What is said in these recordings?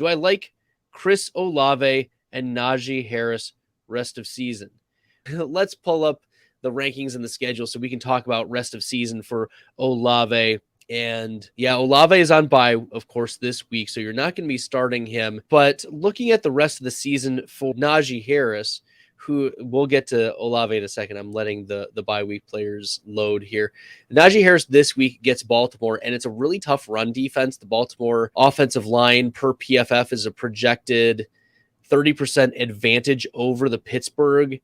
Do I like Chris Olave and Najee Harris rest of season? Let's pull up the rankings and the schedule so we can talk about rest of season for Olave. And yeah, Olave is on bye, of course, this week, so you're not going to be starting him. But looking at the rest of the season for Najee Harris, who we'll get to Olave in a second. I'm letting the bye week players load here. Najee Harris this week gets Baltimore, and it's a really tough run defense. The Baltimore offensive line per PFF is a projected 30% advantage over the Pittsburgh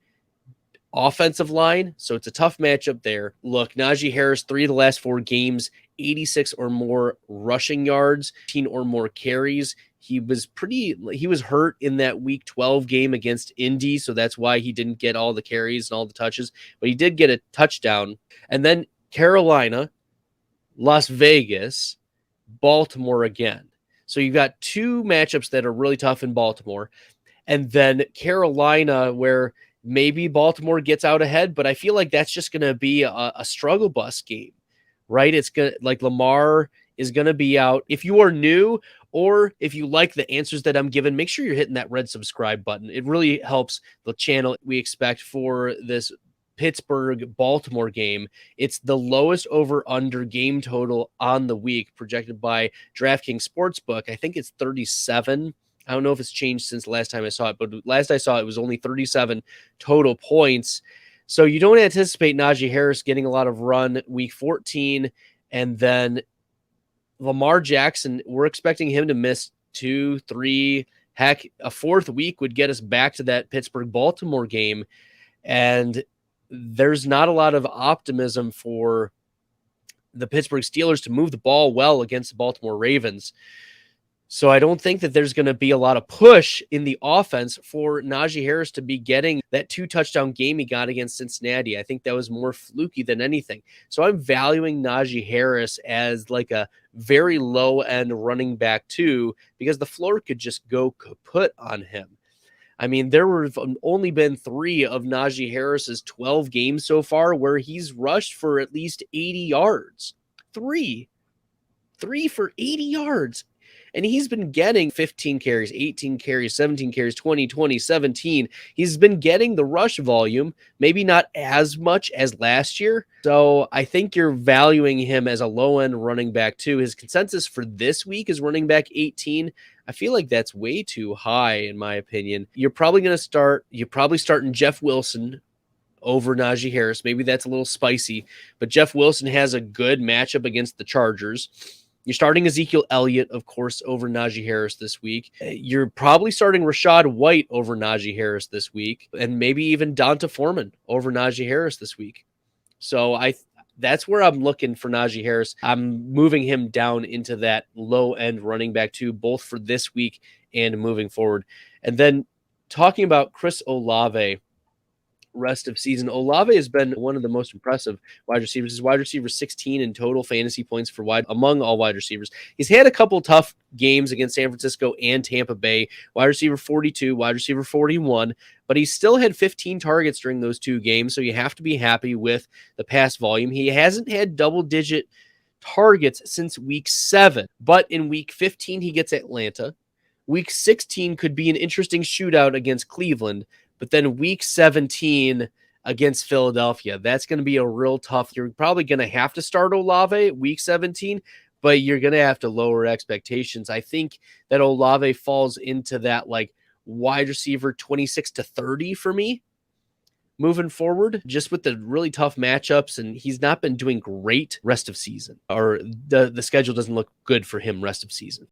offensive line. So it's a tough matchup there. Look, Najee Harris, 3 of the last 4 games, 86 or more rushing yards, 15 or more carries. He was hurt in that week 12 game against Indy, so that's why he didn't get all the carries and all the touches, but he did get a touchdown. And then Carolina, Las Vegas, Baltimore again. So you've got 2 matchups that are really tough in Baltimore. And then Carolina, where maybe Baltimore gets out ahead, but I feel like that's just going to be a struggle bus game, right? It's going to, like, Lamar is going to be out. If you are new or if you like the answers that I'm giving, make sure you're hitting that red subscribe button. It really helps the channel. We expect for this Pittsburgh-Baltimore game, it's the lowest over-under game total on the week projected by DraftKings Sportsbook. I think it's 37. I don't know if it's changed since the last time I saw it, but last I saw it was only 37 total points. So you don't anticipate Najee Harris getting a lot of run week 14, and then Lamar Jackson, we're expecting him to miss 2, 3, heck, a 4th week would get us back to that Pittsburgh-Baltimore game, and there's not a lot of optimism for the Pittsburgh Steelers to move the ball well against the Baltimore Ravens. So I don't think that there's going to be a lot of push in the offense for Najee Harris to be getting that 2-touchdown game he got against Cincinnati. I think that was more fluky than anything. So I'm valuing Najee Harris as like a very low-end running back too, because the floor could just go kaput on him. I mean, there have only been 3 of Najee Harris's 12 games so far where he's rushed for at least 80 yards. 3 for 80 yards. And he's been getting 15 carries, 18 carries, 17 carries, 20, 17. He's been getting the rush volume, maybe not as much as last year. So I think you're valuing him as a low-end running back too. His consensus for this week is running back 18. I feel like that's way too high in my opinion. You're probably starting Jeff Wilson over Najee Harris. Maybe that's a little spicy, but Jeff Wilson has a good matchup against the Chargers. You're starting Ezekiel Elliott, of course, over Najee Harris this week. You're probably starting Rachaad White over Najee Harris this week, and maybe even Donta Foreman over Najee Harris this week. So that's where I'm looking for Najee Harris. I'm moving him down into that low-end running back too, both for this week and moving forward. And then talking about Chris Olave, rest of season. Olave has been one of the most impressive wide receivers. He's wide receiver 16 in total fantasy points for among all wide receivers. He's had a couple tough games against San Francisco and Tampa Bay. Wide receiver 42, wide receiver 41, but he still had 15 targets during those 2 games, so you have to be happy with the pass volume. He hasn't had double-digit targets since week 7, but in week 15 he gets Atlanta. Week 16 could be an interesting shootout against Cleveland, but then week 17 against Philadelphia, that's going to be a real tough. You're probably going to have to start Olave week 17, but you're going to have to lower expectations. I think that Olave falls into that like wide receiver 26 to 30 for me moving forward, just with the really tough matchups, and he's not been doing great rest of season, or the schedule doesn't look good for him rest of season.